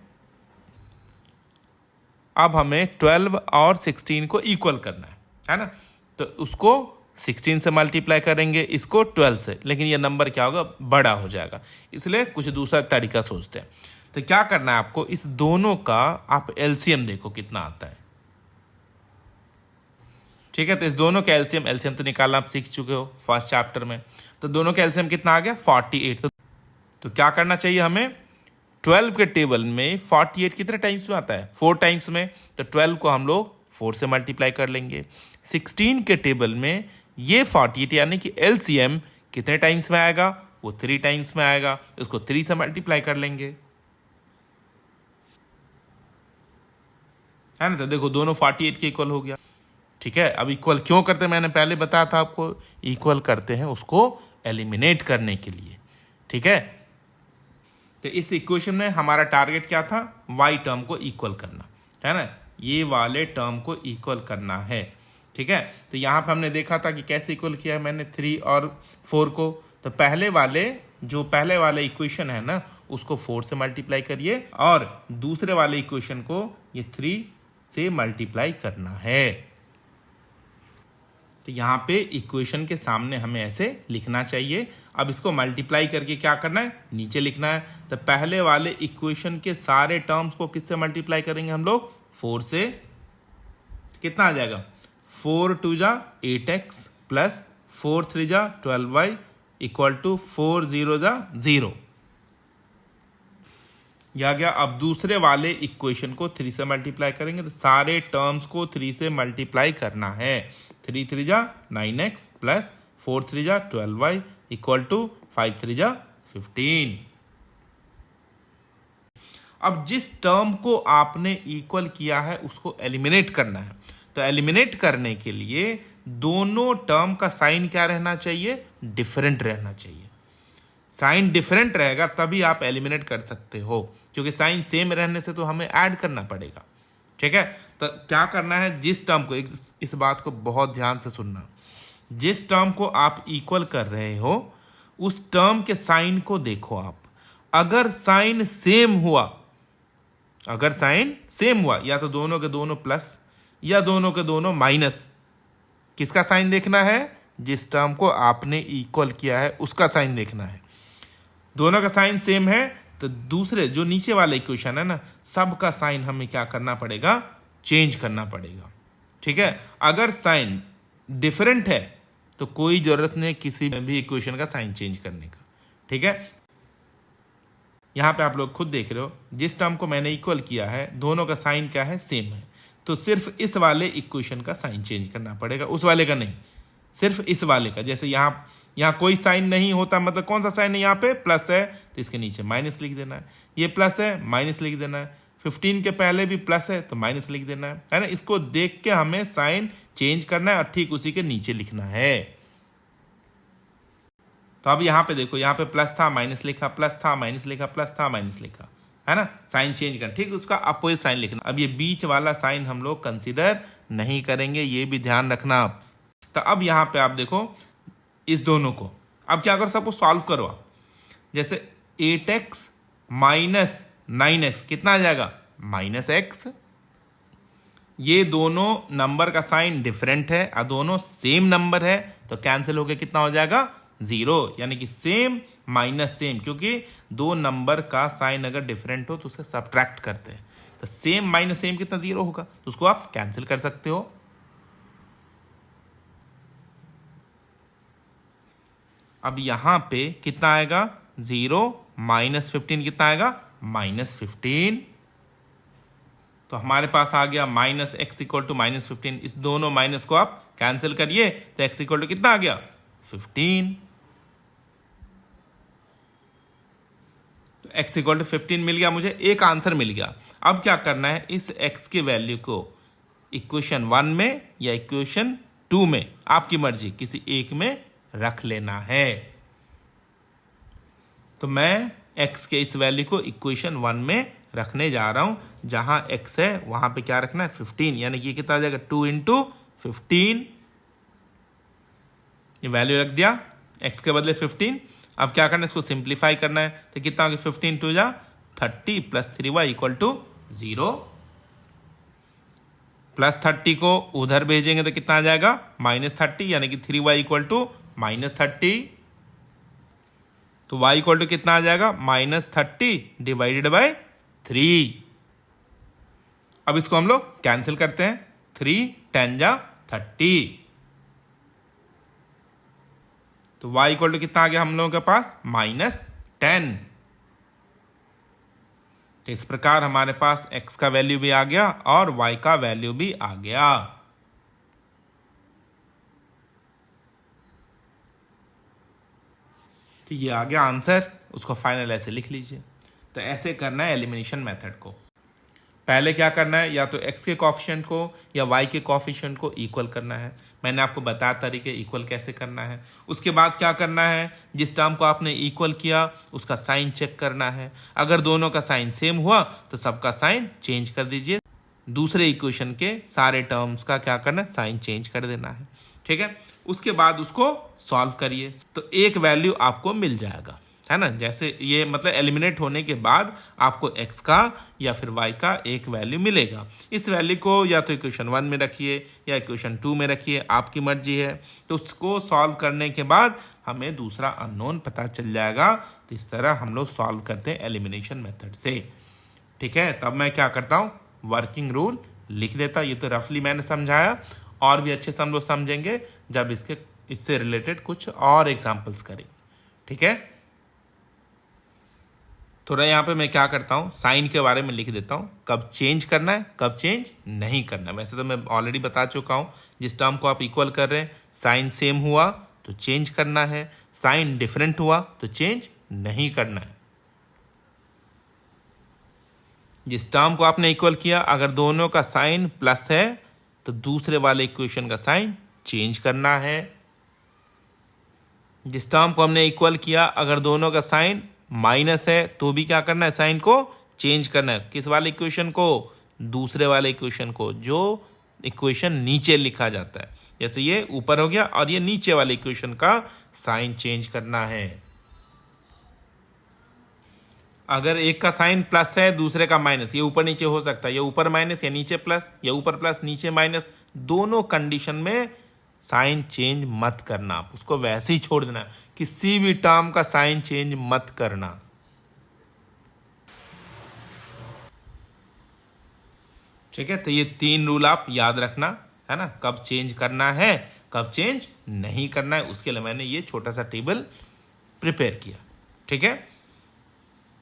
अब हमें 12 और 16 को इक्वल करना है ना। तो उसको 16 से मल्टीप्लाई करेंगे, इसको 12 से, लेकिन ये नंबर क्या होगा, बड़ा हो जाएगा। इसलिए कुछ दूसरा तरीका सोचते हैं। तो क्या करना है आपको, इस दोनों का आप एलसीएम देखो कितना आता है। ठीक है, तो इस दोनों का एलसीएम तो निकालना आप सीख चुके हो फर्स्ट चैप्टर में। तो दोनों का एलसीएम कितना आ गया, 48। तो क्या करना चाहिए हमें, 12 के टेबल में 48 कितने टाइम्स में आता है, 4 टाइम्स में। तो 12 को हम लोग 4 से मल्टीप्लाई कर लेंगे। 16 के टेबल में ये 48 यानी कि एलसीएम कितने टाइम्स में आएगा, वो 3 टाइम्स में आएगा। इसको 3 से मल्टीप्लाई कर लेंगे, है ना। तो देखो दोनों 48 के इक्वल हो गया। ठीक है, अब इक्वल क्यों करते हैं, मैंने पहले बताया था आपको, इक्वल करते हैं उसको एलिमिनेट करने के लिए। ठीक है, तो इस इक्वेशन में हमारा टारगेट क्या था, y टर्म को इक्वल करना, है ना, ये वाले टर्म को इक्वल करना है। ठीक है, तो यहाँ पे हमने देखा था कि कैसे इक्वल किया है मैंने 3 और 4 को। तो पहले वाले इक्वेशन है ना, उसको 4 से मल्टीप्लाई करिए, और दूसरे वाले इक्वेशन को ये 3 से मल्टीप्लाई करना है। तो यहाँ पे इक्वेशन के सामने हमें ऐसे लिखना चाहिए। अब इसको मल्टीप्लाई करके क्या करना है, नीचे लिखना है। तो पहले वाले इक्वेशन के सारे टर्म्स को किससे मल्टीप्लाई करेंगे हम लोग, 4 से। कितना आ जाएगा, 4 2 जा 8x प्लस 4 3 जा 12y इक्वल टू 4 0 जा 0। यह गया। अब दूसरे वाले इक्वेशन को 3 से मल्टीप्लाई करेंगे, तो सारे टर्म्स को 3 से मल्टीप्लाई करना है। 3 3 जा 9x प्लस 4 3 जा 12y इक्वल टू 5 3 जा 15। अब जिस टर्म को आपने इक्वल किया है उसको एलिमिनेट करना है। तो एलिमिनेट करने के लिए दोनों टर्म का साइन क्या रहना चाहिए, डिफरेंट रहना चाहिए। साइन डिफरेंट रहेगा तभी आप एलिमिनेट कर सकते हो, क्योंकि साइन सेम रहने से तो हमें ऐड करना पड़ेगा। ठीक है, तो क्या करना है, जिस टर्म को, इस बात को बहुत ध्यान से सुनना, जिस टर्म को आप इक्वल कर रहे हो उस टर्म के साइन को देखो आप। अगर साइन सेम हुआ, अगर साइन सेम हुआ, या तो दोनों के दोनों प्लस या दोनों के दोनों माइनस, किसका साइन देखना है? जिस टर्म को आपने इक्वल किया है उसका साइन देखना है। दोनों का साइन सेम है तो दूसरे जो नीचे वाला इक्वेशन है ना, सबका साइन हमें क्या करना पड़ेगा? चेंज करना पड़ेगा। ठीक है, अगर साइन डिफरेंट है तो कोई जरूरत नहीं किसी भी इक्वेशन का साइन चेंज करने का। ठीक है, यहां पे आप लोग खुद देख रहे हो, जिस टर्म को मैंने इक्वल किया है दोनों का साइन क्या है? सेम है, तो सिर्फ इस वाले इक्वेशन का साइन चेंज करना पड़ेगा, उस वाले का नहीं, सिर्फ इस वाले का। जैसे यहाँ कोई साइन नहीं होता, मतलब कौन सा साइन है? यहाँ पे प्लस है तो इसके नीचे माइनस लिख देना है, ये प्लस है माइनस लिख देना है, 15 के पहले भी प्लस है तो माइनस लिख देना है ना। इसको देख के हमें साइन चेंज करना है और ठीक उसी के नीचे लिखना है। तो अब यहाँ पे देखो, यहाँ पे प्लस था माइनस लिखा, प्लस था माइनस लिखा, प्लस था माइनस लिखा, है ना। साइन चेंज करना, ठीक उसका अपोजिट साइन लिखना। अब ये बीच वाला साइन हम लोग कंसीडर नहीं करेंगे, ये भी ध्यान रखना आप। तो अब यहाँ पे आप देखो इस दोनों को, अब क्या करो, सबको सॉल्व करो आप। जैसे 8x माइनस 9x कितना आ जाएगा? -x। ये दोनों नंबर का साइन डिफरेंट है और दोनों सेम नंबर है, तो कैंसिल होकर कितना हो जाएगा? 0, यानी कि सेम माइनस सेम, क्योंकि दो नंबर का साइन अगर डिफरेंट हो तो उसे सब्ट्रैक्ट करते हैं, तो सेम माइनस सेम कितना? 0 होगा, तो उसको आप कैंसिल कर सकते हो। अब यहां पे कितना आएगा? 0 माइनस 15 कितना आएगा? -15। तो हमारे पास आ गया -x इक्वल टू -15। इस दोनों माइनस को आप कैंसिल करिए तो x इक्वल टू कितना आ गया? 15। तो x इक्वल टू 15 मिल गया, मुझे एक आंसर मिल गया। अब क्या करना है, इस x की वैल्यू को इक्वेशन 1 में या इक्वेशन 2 में, आपकी मर्जी, किसी एक में रख लेना है। तो मैं x के इस वैल्यू को इक्वेशन 1 में रखने जा रहा हूं। जहां x है वहां पे क्या रखना है? 15, यानी कि कितना आ जाएगा? 2 × 15। ये वैल्यू रख दिया, x के बदले 15। अब क्या करना है? इसको सिंप्लीफाई करना है, तो कितना हो गया? 15 × 2 = 30 + 3y = 0। +30 को उधर भेजेंगे तो कितना आ जाएगा? -30, यानी कि 3y = -30। तो y = कितना आ जाएगा? -30 / 3। अब इसको हम लोग कैंसिल करते हैं, 3 × 10 = 30। तो y = कितना आ गया हम लोगों के पास? -10। तो इस प्रकार हमारे पास x का वैल्यू भी आ गया और y का वैल्यू भी आ गया। तो ये आ गया आंसर, उसको फाइनल ऐसे लिख लीजिए। तो ऐसे करना है एलिमिनेशन मेथड को। पहले क्या करना है, या तो x के कोएफिशिएंट को या y के कोएफिशिएंट को इक्वल करना है। मैंने आपको बताया तरीके इक्वल कैसे करना है। उसके बाद क्या करना है, जिस टर्म को आपने इक्वल किया उसका साइन चेक करना है। अगर दोनों का साइन सेम हुआ तो सबका साइन चेंज कर दीजिए, दूसरे इक्वेशन के सारे टर्म्स का क्या करना है? साइन चेंज कर देना है। ठीक है, उसके बाद उसको सॉल्व करिए तो एक वैल्यू आपको मिल जाएगा, है ना। जैसे ये मतलब एलिमिनेट होने के बाद आपको x का या फिर y का एक वैल्यू मिलेगा। इस वैल्यू को या तो इक्वेशन 1 में रखिए या इक्वेशन 2 में रखिए, आपकी मर्जी है। तो उसको सॉल्व करने के बाद हमें दूसरा अननोन पता चल जाएगा। तो इस तरह हम लोग सॉल्व करते हैं एलिमिनेशन मेथड से। ठीक है, तब मैं क्या करता हूँ, वर्किंग रूल लिख देता। ये तो रफली मैंने समझाया, और भी अच्छे से हम लोग समझेंगे जब इससे रिलेटेड कुछ और एग्जाम्पल्स करें। ठीक है, थोड़ा यहाँ पे मैं क्या करता हूँ, साइन के बारे में लिख देता हूँ, कब चेंज करना है कब चेंज नहीं करना है। वैसे तो मैं ऑलरेडी बता चुका हूँ, जिस टर्म को आप इक्वल कर रहे हैं साइन सेम हुआ तो चेंज करना है, साइन डिफरेंट हुआ तो चेंज नहीं करना है। जिस टर्म को आपने इक्वल किया अगर दोनों का साइन प्लस है तो दूसरे वाले इक्वेशन का साइन चेंज करना है। जिस टर्म को हमने इक्वल किया अगर दोनों का साइन माइनस है तो भी क्या करना है, साइन को चेंज करना है। किस वाले इक्वेशन को? दूसरे वाले इक्वेशन को, जो इक्वेशन नीचे लिखा जाता है। जैसे ये ऊपर हो गया और ये नीचे वाले इक्वेशन का साइन चेंज करना है। अगर एक का साइन प्लस है दूसरे का माइनस, ये ऊपर नीचे हो सकता है, ये ऊपर माइनस या नीचे प्लस या ऊपर प्लस नीचे माइनस, दोनों कंडीशन में साइन चेंज मत करना, आप उसको वैसे ही छोड़ देना, किसी भी टर्म का साइन चेंज मत करना। ठीक है, तो ये 3 रूल आप याद रखना, है ना, कब चेंज करना है कब चेंज नहीं करना है, उसके लिए मैंने ये छोटा सा टेबल प्रिपेयर किया। ठीक है,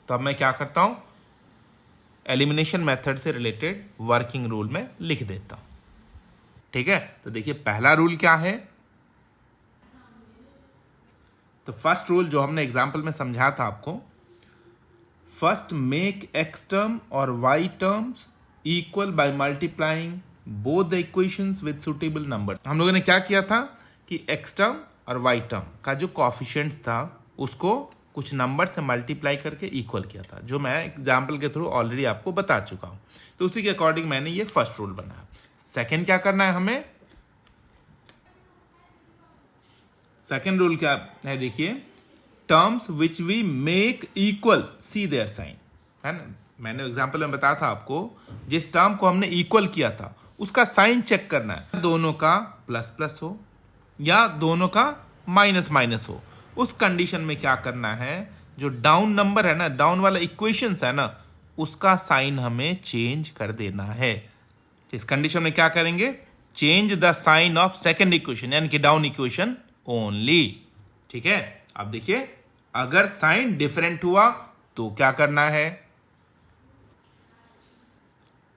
तो अब मैं क्या करता हूं, एलिमिनेशन मेथड से रिलेटेड वर्किंग रूल में लिख देता हूं। ठीक है, तो देखिए पहला रूल क्या है, तो फर्स्ट रूल जो हमने एग्जांपल में समझा था आपको, फर्स्ट मेक एक्स टर्म और y terms equal by multiplying both the equations with suitable number. हम लोगों ने क्या किया था कि एक्स टर्म और वाई टर्म का जो कोएफिशिएंट था उसको कुछ नंबर से मल्टीप्लाई करके इक्वल किया था, जो मैं एग्जाम्पल के थ्रू ऑलरेडी आपको बता चुका हूं। तो उसी के अकॉर्डिंग मैंने ये फर्स्ट रूल बनाया। सेकेंड क्या करना है हमें, सेकेंड रूल क्या है, देखिए terms which we make equal see their sign, है ना। मैंने एग्जाम्पल में बताया था आपको, जिस टर्म को हमने इक्वल किया था उसका साइन चेक करना है, दोनों का प्लस प्लस हो या दोनों का माइनस माइनस हो। उस कंडीशन में क्या करना है, जो डाउन नंबर है ना, डाउन वाला इक्वेशंस है ना, उसका साइन हमें चेंज कर देना है। इस कंडीशन में क्या करेंगे, change the sign of second equation, यानी कि डाउन इक्वेशन ओनली। ठीक है, अब देखिए अगर साइन डिफरेंट हुआ तो क्या करना है,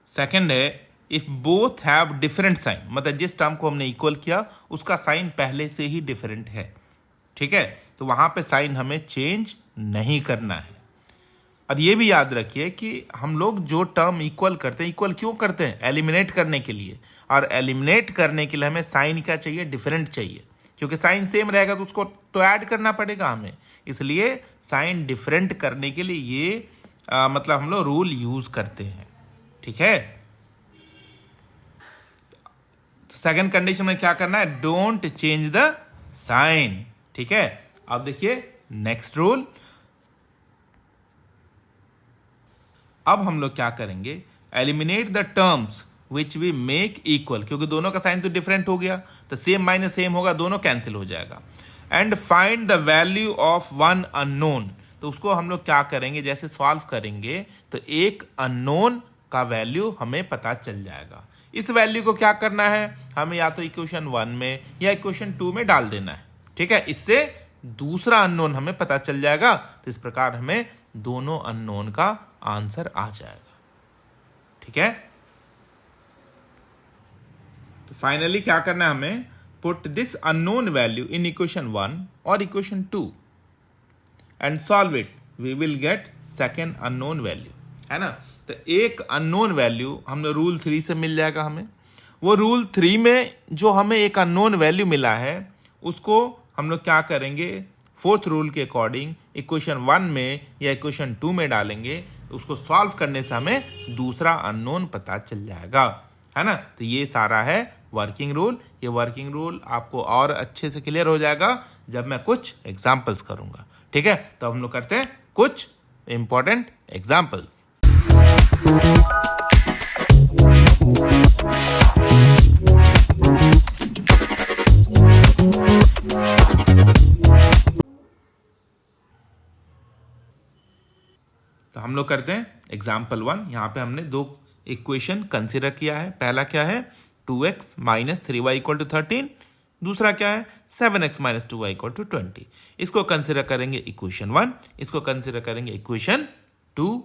सेकेंड है if both have different sign, मतलब जिस टर्म को हमने इक्वल किया उसका साइन पहले से ही डिफरेंट है। ठीक है, तो वहां पे साइन हमें चेंज नहीं करना है। और ये भी याद रखिए कि हम लोग जो टर्म इक्वल करते हैं, इक्वल क्यों करते हैं, एलिमिनेट करने के लिए, और एलिमिनेट करने के लिए हमें साइन क्या चाहिए, डिफरेंट चाहिए, क्योंकि साइन सेम रहेगा तो उसको तो ऐड करना पड़ेगा हमें, इसलिए साइन डिफरेंट करने के लिए ये मतलब हम लोग रूल यूज करते हैं। ठीक है, तो सेकंड कंडीशन में क्या करना है, डोंट चेंज द साइन। ठीक है, अब देखिए नेक्स्ट रूल, अब हम लोग क्या करेंगे, eliminate the terms which we make equal, क्योंकि दोनों का साइन तो डिफरेंट हो गया, तो सेम माइनस सेम होगा, दोनों कैंसिल हो जाएगा। And find the value of one unknown, तो उसको हम लोग क्या करेंगे, जैसे सॉल्व करेंगे तो एक अननोन का वैल्यू हमें पता चल जाएगा। इस वैल्यू को क्या करना है, हमें या तो इक्वेशन 1 में या इक्वेशन 2 में डाल देना है। ठीक है, इससे दूसरा अननोन हमें पता चल जाएगा, तो इस प्रकार हमें दोनों अननोन का आंसर आ जाएगा। ठीक है, तो फाइनली क्या करना है हमें, put this unknown value in equation 1 और equation 2 and solve it, we will get second unknown value, है ना। तो एक अननोन वैल्यू हमने रूल 3 से मिल जाएगा हमें, वो रूल 3 में जो हमें एक अननोन वैल्यू मिला है उसको हम लोग क्या करेंगे, फोर्थ रूल के अकॉर्डिंग इक्वेशन 1 में या इक्वेशन 2 में डालेंगे, उसको सॉल्व करने से हमें दूसरा अननोन पता चल जाएगा, है ना। तो ये सारा है वर्किंग रूल। ये वर्किंग रूल आपको और अच्छे से क्लियर हो जाएगा जब मैं कुछ एग्जाम्पल्स करूंगा। ठीक है, तो हम लोग करते हैं कुछ इंपॉर्टेंट एग्जाम्पल्स। तो हम लोग करते हैं एग्जाम्पल 1। यहां पे हमने दो इक्वेशन कंसिडर किया है। पहला क्या है, 2x minus 3y equal to 13, दूसरा क्या है 7x minus 2y equal to 20। इसको कंसिडर करेंगे इक्वेशन 1, इसको कंसिडर करेंगे इक्वेशन 2।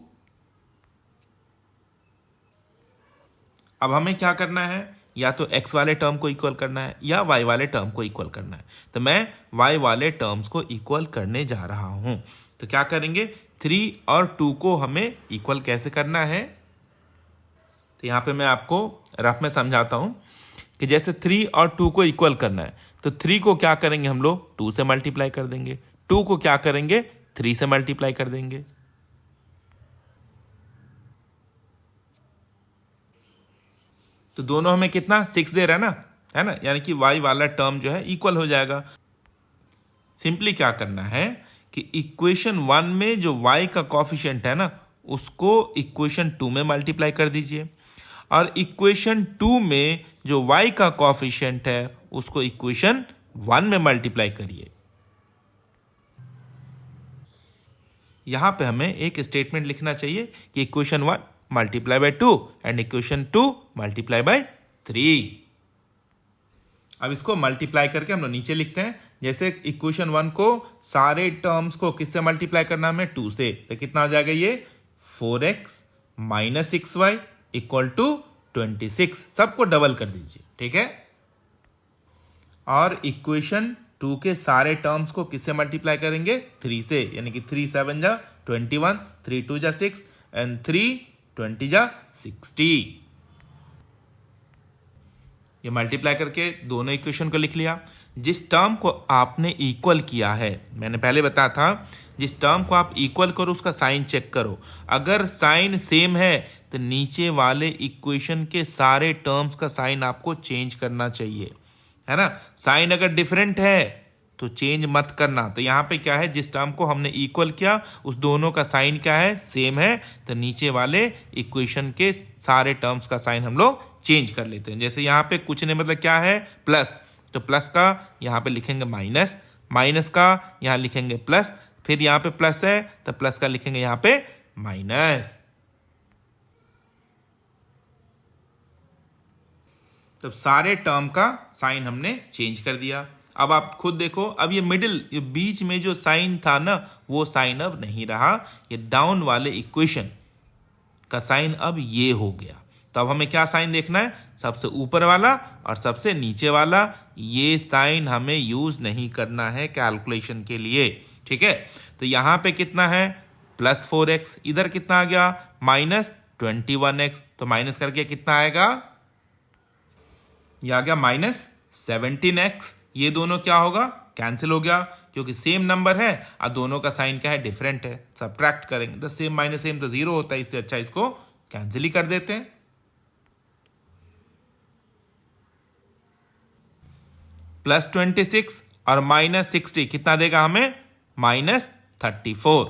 अब हमें क्या करना है, या तो x वाले टर्म को इक्वल करना है या y वाले टर्म को इक्वल करना है। तो मैं y वाले टर्म्स को इक्वल करने जा रहा हूं। तो क्या करेंगे, 3 और 2 को हमें इक्वल कैसे करना है, तो यहां पे मैं आपको रफ में समझाता हूं कि जैसे 3 और 2 को इक्वल करना है, तो 3 को क्या करेंगे हम लोग 2 से मल्टीप्लाई कर देंगे, 2 को क्या करेंगे 3 से मल्टीप्लाई कर देंगे। तो दोनों हमें कितना 6 दे रहा है ना, यानी कि y वाला टर्म जो है इक्वल हो जाएगा। सिंपली क्या करना है कि इक्वेशन 1 में जो y का कॉफिशिएंट है ना उसको इक्वेशन 2 में मल्टीप्लाई कर दीजिए, और इक्वेशन 2 में जो y का कॉफिशिएंट है उसको इक्वेशन 1 में मल्टीप्लाई करिए। यहां पे हमें एक स्टेटमेंट लिखना चाहिए कि equation 1 multiply by 2 and equation 2 multiply by 3। अब इसको मल्टीप्लाई करके हम लोग नीचे लिखते हैं। जैसे इक्वेशन 1 को सारे टर्म्स को किससे मल्टीप्लाई करना है, 2 से, तो कितना हो जाएगा ये 4x minus 6y equal to 26। सबको डबल कर दीजिए, ठीक है। और इक्वेशन 2 के सारे टर्म्स को किससे मल्टीप्लाई करेंगे, 3 से, यानी कि 3 7 जा 21, 3 2 जा 6 एंड 3 20 जा 60। ये मल्टीप्लाई करके दोनों इक्वेशन को लिख लिया। जिस टर्म को आपने इक्वल किया है, मैंने पहले बताया था, जिस टर्म को आप इक्वल करो उसका साइन चेक करो। अगर साइन सेम है तो नीचे वाले इक्वेशन के सारे टर्म्स का साइन आपको चेंज करना चाहिए, है ना। साइन अगर डिफरेंट है तो चेंज मत करना। तो यहाँ पे क्या है, जिस टर्म को हमने इक्वल किया उस दोनों का साइन क्या है, सेम है, तो नीचे वाले इक्वेशन के सारे टर्म्स का साइन हम लोग चेंज कर लेते हैं। जैसे यहाँ पे कुछ नहीं, मतलब क्या है, प्लस, तो प्लस का यहाँ पे लिखेंगे माइनस, माइनस का यहाँ लिखेंगे प्लस, फिर यहाँ पे प्लस है तो प्लस का लिखेंगे यहाँ पे माइनस। तो सारे टर्म का साइन हमने चेंज कर दिया। अब आप खुद देखो, अब ये मिडिल, ये बीच में जो साइन था ना वो साइन अब नहीं रहा, ये डाउन वाले इक्वेशन का साइन अब ये हो गया। तो अब हमें क्या साइन देखना है, सबसे ऊपर वाला और सबसे नीचे वाला। ये साइन हमें यूज नहीं करना है कैलकुलेशन के लिए, ठीक है। तो यहां पे कितना है, प्लस 4x, इधर कितना आ गया, माइनस 21x, तो माइनस करके कितना आएगा, ये आ गया माइनस 17x। ये दोनों क्या होगा, कैंसिल हो गया, क्योंकि सेम नंबर है और दोनों का साइन क्या है, डिफरेंट है। सबट्रैक्ट करेंगे तो सेम माइनस सेम तो 0 होता है, इससे अच्छा इसको कैंसिल ही कर देते हैं। प्लस 26 और माइनस 60 कितना देगा हमें, माइनस 34,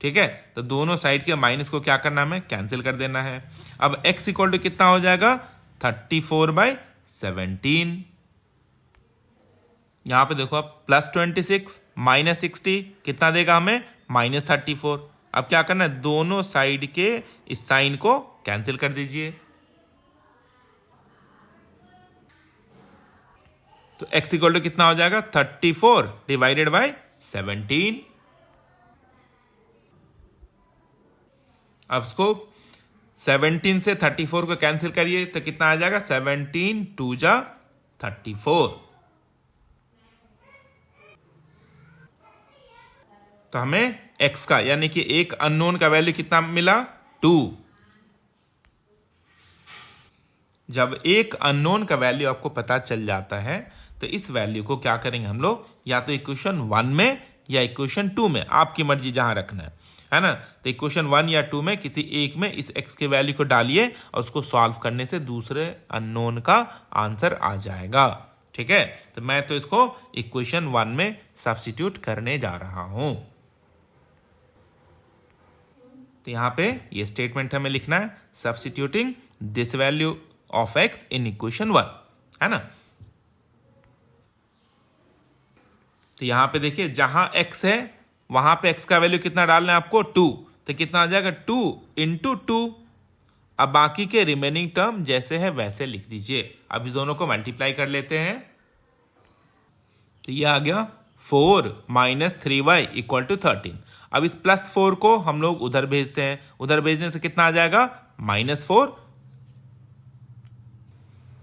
ठीक है। तो दोनों साइड के माइनस को क्या करना है, हमें कैंसिल कर देना है। अब x इक्वल टू कितना हो जाएगा, 34/17। यहां पे देखो आप, प्लस 26 माइनस 60 कितना देगा हमें, माइनस 34। अब क्या करना है, दोनों साइड के इस साइन को कैंसिल कर दीजिए। तो x इक्वल टू कितना हो जाएगा, 34 डिवाइडेड बाय 17। अब इसको 17 से 34 को कैंसिल करिए तो कितना आ जाएगा, 17 2 जा 34। तो हमें x का, यानी कि एक अननोन का वैल्यू कितना मिला, 2। जब एक अननोन का वैल्यू आपको पता चल जाता है तो इस वैल्यू को क्या करेंगे हम लोग, या तो इक्वेशन 1 में या इक्वेशन 2 में, आपकी मर्जी जहां रखना है ना। तो इक्वेशन 1 या 2 में किसी एक में इस x के वैल्यू को डालिए और उसको सॉल्व करने से दूसरे अननोन का आंसर आ जाएगा, ठीक है। तो मैं तो इसको इक्वेशन 1 में सब्स्टिट्यूट करने जा रहा हूं। तो यहां पे ये स्टेटमेंट हमें लिखना है, substituting this value of x in equation 1, है ना। तो यहां पे देखिए, जहां x है वहां पे x का वैल्यू कितना डालना है आपको, 2, तो कितना आ जाएगा, 2 इंटू 2। अब बाकी के रिमेनिंग टर्म जैसे है वैसे लिख दीजिए। अब इस दोनों को मल्टीप्लाई कर लेते हैं। तो ये आ गया 4 माइनस 3y इक्वल टू 13। अब इस प्लस 4 को हम लोग उधर भेजते हैं, उधर भेजने से कितना आ जाएगा, -4।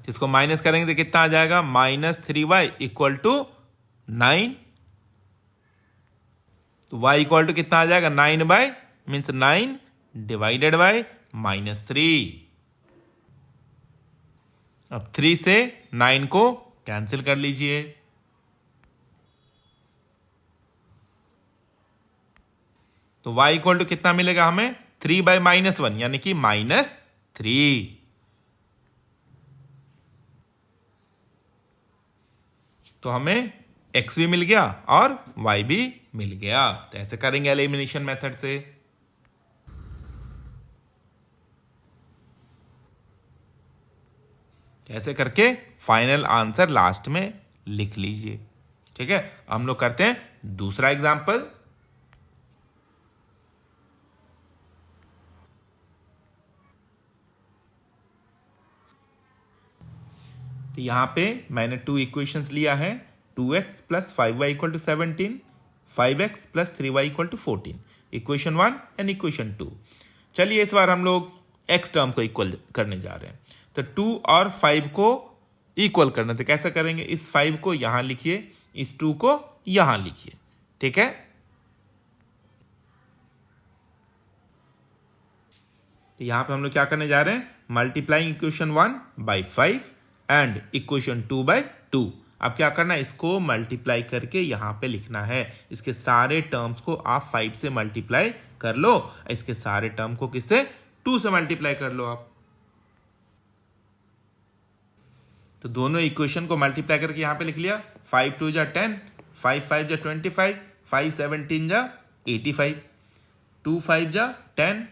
इसको माइनस करेंगे तो कितना आ जाएगा, -3y इक्वल टू 9। तो y इक्वल टू कितना आ जाएगा, 9 बाय मीन्स 9 डिवाइडेड बाय -3। अब 3 से 9 को कैंसिल कर लीजिए। तो y इक्वल टू कितना मिलेगा हमें, 3 बाय -1 यानी कि -3। तो हमें x भी मिल गया और y भी मिल गया। तो ऐसे करेंगे एलिमिनेशन मेथड से। ऐसे करके फाइनल आंसर लास्ट में लिख लीजिए। ठीक है, हम लोग करते हैं दूसरा एग्जाम्पल। तो यहां पे मैंने 2 इक्वेशंस लिया है, 2x plus 5y equal to 17, 5x plus 3y equal to 14, equation 1 and equation 2। चलिए इस बार हम लोग x टर्म को इक्वल करने जा रहे हैं। तो 2 और 5 को इक्वल करना, तो कैसे करेंगे? इस 5 को यहां लिखिए, इस 2 को यहां लिखिए। ठीक है, तो यहां पे हम लोग क्या करने जा रहे हैं? Multiplying equation 1 by 5 and equation 2 by 2। अब क्या करना है? इसको मल्टीप्लाई करके यहां पे लिखना है। इसके सारे टर्म्स को आप 5 से मल्टीप्लाई कर लो, इसके सारे टर्म को किससे? 2 से मल्टीप्लाई कर लो आप। तो दोनों इक्वेशन को मल्टीप्लाई करके यहां पे लिख लिया। 5 2 जा 10, 5 5 जा 25, 5 17 जा 85, 2 5 जा 10,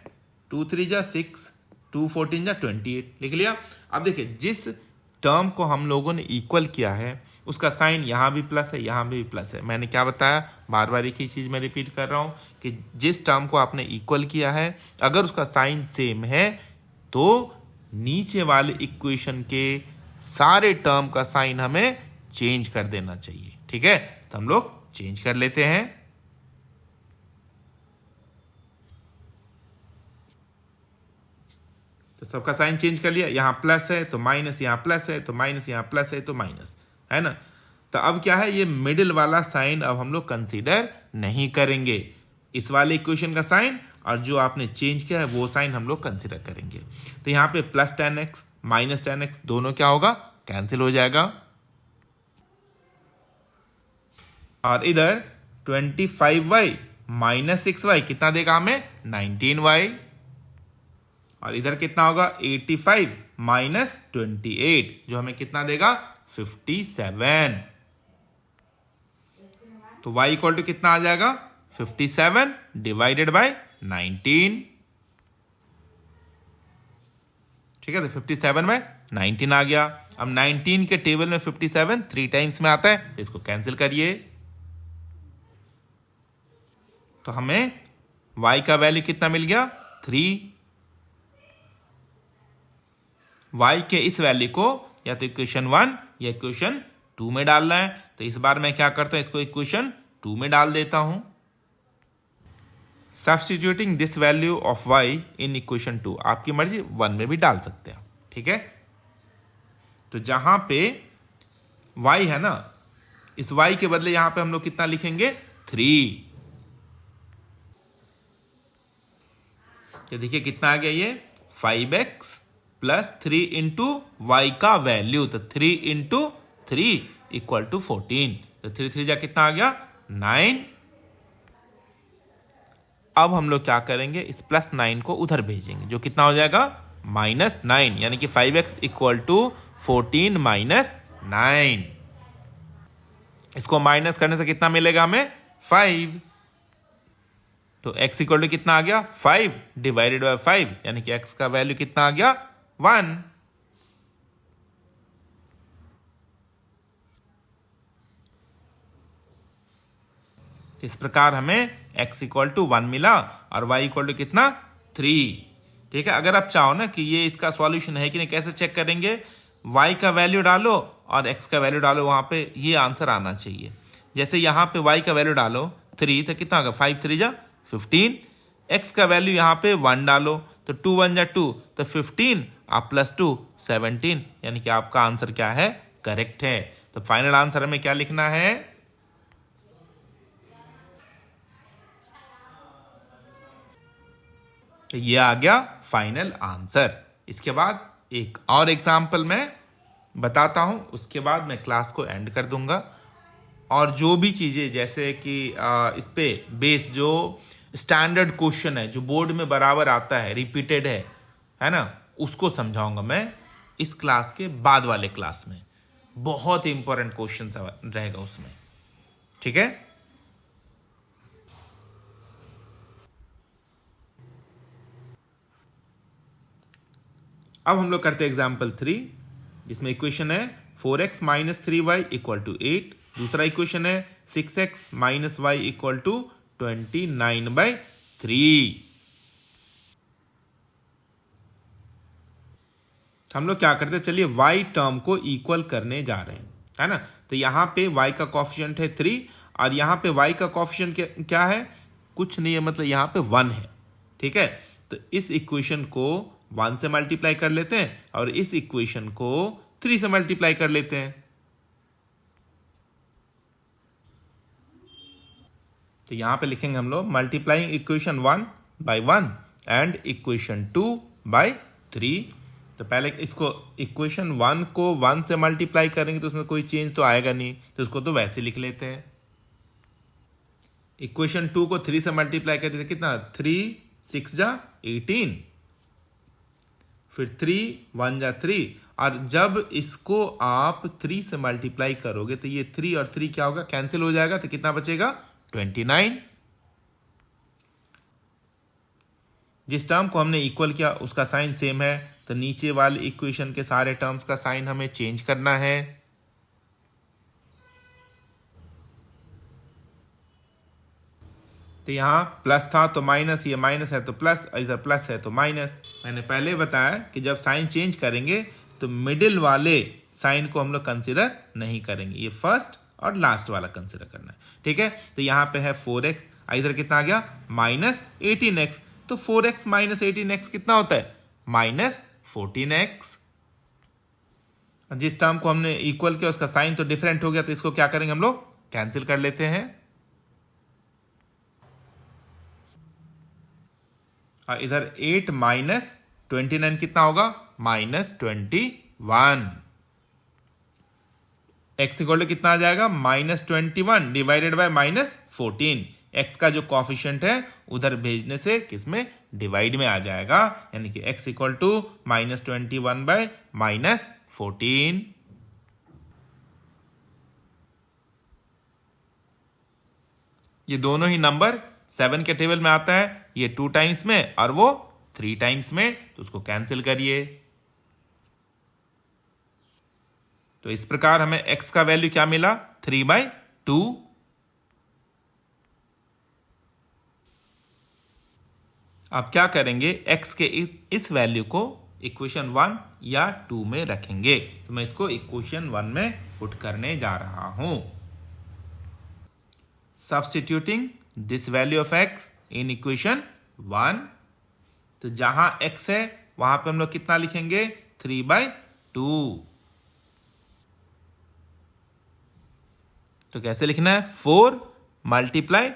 2 3 जा 6, 2 14 जा 28 लिख लिया। अब देखिए, जिस टर्म को हम लोगों ने इक्वल किया है उसका साइन यहां भी प्लस है, यहां भी प्लस है। मैंने क्या बताया? बार बार एक ही चीज मैं रिपीट कर रहा हूं कि जिस टर्म को आपने इक्वल किया है अगर उसका साइन सेम है तो नीचे वाले इक्वेशन के सारे टर्म का साइन हमें चेंज कर देना चाहिए। ठीक है, तो हम लोग चेंज कर लेते हैं। तो सबका साइन चेंज कर लिया, यहां प्लस है तो माइनस, यहां प्लस है तो माइनस, यहां प्लस है तो माइनस, है ना। तो अब क्या है? ये मिडिल वाला साइन अब हम लोग कंसीडर नहीं करेंगे। इस वाले इक्वेशन का साइन और जो आपने चेंज किया है वो साइन हम लोग कंसीडर करेंगे। तो यहां पे प्लस 10x माइनस 10x दोनों क्या होगा? कैंसिल हो जाएगा। और इधर 25y माइनस 6y कितना देगा हमें? 19y। और इधर कितना होगा? 85 माइनस 28 जो हमें कितना देगा? 57। तो y इक्वल टू कितना आ जाएगा? 57 डिवाइडेड बाय 19। ठीक है, तो 57 बाय 19 आ गया। अब 19 के टेबल में 57 3 टाइम्स में आता है, इसको कैंसिल करिए। तो हमें y का वैल्यू कितना मिल गया? 3। y के इस वैल्यू को या तो इक्वेशन 1 या इक्वेशन 2 में डालना है। तो इस बार मैं क्या करता हूं? इसको इक्वेशन 2 में डाल देता हूं। Substituting this value of y in equation 2, आपकी मर्जी 1 में भी डाल सकते हैं। ठीक है, तो जहां पे y है ना, इस y के बदले यहां पे हम लोग कितना लिखेंगे? 3। तो देखिए कितना आ गया ये? 5x प्लस 3 इंटू वाई का वैल्यू, तो 3 इंटू 3 इक्वल टू 14। तो 3 3 जा कितना आ गया? 9। अब हम लोग क्या करेंगे? इस प्लस 9 को उधर भेजेंगे, जो कितना हो जाएगा? माइनस 9, यानी कि 5x इक्वल टू 14 माइनस 9। इसको माइनस करने से कितना मिलेगा हमें? 5। तो x इक्वल टू कितना आ गया? 5 डिवाइडेड बाय 5, यानी कि x का वैल्यू कितना आ गया? 1। इस प्रकार हमें x इक्वल टू 1 मिला और y इक्वल टू कितना? 3। ठीक है, अगर आप चाहो ना कि ये इसका सॉल्यूशन है कि नहीं, कैसे चेक करेंगे? y का वैल्यू डालो और x का वैल्यू डालो, वहां पे ये आंसर आना चाहिए। जैसे यहां पे y का वैल्यू डालो 3, तो कितना होगा? 5 3 जा 15। x का वैल्यू यहां पे 1 डालो, तो 2 1 जा 2, तो 15 आप प्लस 2 17, यानी कि आपका आंसर क्या है? करेक्ट है। तो फाइनल आंसर हमें क्या लिखना है? तो ये आ गया फाइनल आंसर। इसके बाद एक और एग्जाम्पल मैं बताता हूं, उसके बाद मैं क्लास को एंड कर दूंगा। और जो भी चीजें जैसे कि इस पे बेस्ड जो स्टैंडर्ड क्वेश्चन है जो बोर्ड में बराबर आता है, रिपीटेड है ना, उसको समझाऊंगा मैं इस क्लास के बाद वाले क्लास में। बहुत इंपॉर्टेंट क्वेश्चन रहेगा उसमें। ठीक है। अब हम लोग करते हैं एग्जाम्पल 3, जिसमें इक्वेशन है 4x minus 3y equal to 8। दूसरा इक्वेशन है 6x minus Y equal to 29/3। हम लोग क्या करते हैं, चलिए y टर्म को इक्वल करने जा रहे हैं, है ना। तो यहां पे y का कॉफिशिएंट है 3 और यहां पे y का कॉफिशिएंट क्या है, कुछ नहीं है, मतलब यहां पे 1 है, ठीक है। तो इस इक्वेशन को 1 से मल्टीप्लाई कर लेते हैं और इस इक्वेशन को 3 से मल्टीप्लाई कर लेते हैं। तो यहां पे लिखेंगे हम लोग multiplying equation 1 by 1 and equation 2 by 3। तो पहले इसको इक्वेशन 1 को 1 से मल्टीप्लाई करेंगे तो उसमें कोई चेंज तो आएगा नहीं, तो उसको तो वैसे लिख लेते हैं। इक्वेशन 2 को 3 से मल्टीप्लाई करेंगे तो कितना, 3 6 जा 18, फिर 3 1 जा 3, और जब इसको आप 3 से मल्टीप्लाई करोगे तो ये 3 और 3 क्या होगा, कैंसिल हो जाएगा, तो कितना बचेगा 29। जिस टर्म को हमने इक्वल किया उसका साइन सेम है, तो नीचे वाले इक्वेशन के सारे टर्म्स का साइन हमें चेंज करना है। तो यहां प्लस था तो माइनस, ये माइनस है तो प्लस, इधर प्लस है तो माइनस। मैंने पहले बताया कि जब साइन चेंज करेंगे तो मिडिल वाले साइन को हम लोग कंसिडर नहीं करेंगे, ये फर्स्ट और लास्ट वाला कंसिडर करना है, ठीक है। तो यहां पे है 4x, इधर कितना आ गया माइनस 18x, तो 4x माइनस 18x कितना होता है, माइनस 14x। जिस टर्म को हमने इक्वल किया उसका साइन तो डिफरेंट हो गया, तो इसको क्या करेंगे हम लोग, कैंसिल कर लेते हैं। और इधर 8 माइनस 29 कितना होगा, माइनस 21। एक्स इक्वल टू कितना आ जाएगा, minus 21 divided by minus 14। X का जो कॉफिशिएंट है उधर भेजने से किसमें, डिवाइड में आ जाएगा, यानी कि x equal to minus 21 by minus 14। ये दोनों ही नंबर 7 के टेबल में आता है, ये 2 टाइम्स में और वो 3 टाइम्स में, तो उसको कैंसिल करिए। तो इस प्रकार हमें x का वैल्यू क्या मिला, 3/2। अब क्या करेंगे, x के इस वैल्यू को इक्वेशन 1 या 2 में रखेंगे। तो मैं इसको इक्वेशन 1 में पुट करने जा रहा हूं। Substituting this value of x in equation 1, तो जहां x है वहां पे हम लोग कितना लिखेंगे, 3/2। तो कैसे लिखना है, 4 मल्टीप्लाई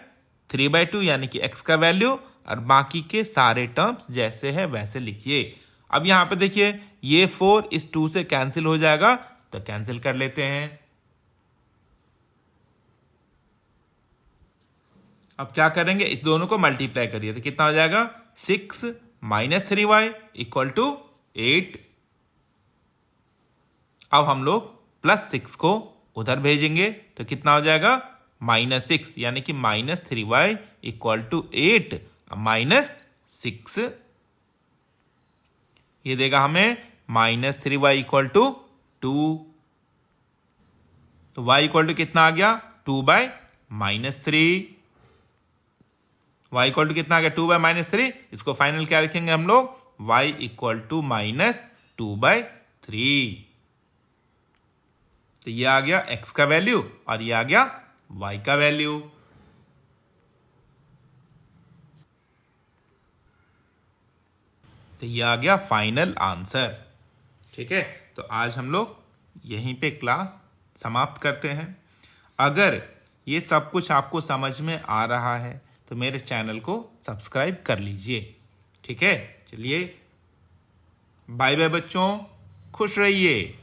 3/2 यानी कि x का वैल्यू, और बाकी के सारे टर्म्स जैसे है वैसे लिखिए। अब यहां पे देखिए ये 4 इस 2 से कैंसिल हो जाएगा, तो कैंसिल कर लेते हैं। अब क्या करेंगे, इस दोनों को मल्टीप्लाई करिए तो कितना हो जाएगा, 6 माइनस 3y इक्वल टू 8। अब हम लोग प्लस 6 को उधर भेजेंगे तो कितना हो जाएगा, माइनस 6, यानी कि minus 3y equal to 8 minus 6। ये देगा हमें माइनस 3y इक्वल टू 2। तो y इक्वल टू कितना आ गया, 2/-3। y इक्वल टू कितना आ गया, 2/-3। इसको फाइनल क्या लिखेंगे हम लोग, y इक्वल टू -2/3। तो ये आ गया x का वैल्यू और ये आ गया y का वैल्यू। तो ये आ गया फाइनल आंसर। ठीक है, तो आज हम लोग यहीं पे क्लास समाप्त करते हैं। अगर ये सब कुछ आपको समझ में आ रहा है तो मेरे चैनल को सब्सक्राइब कर लीजिए। ठीक है, चलिए बाय बाय बच्चों, खुश रहिए।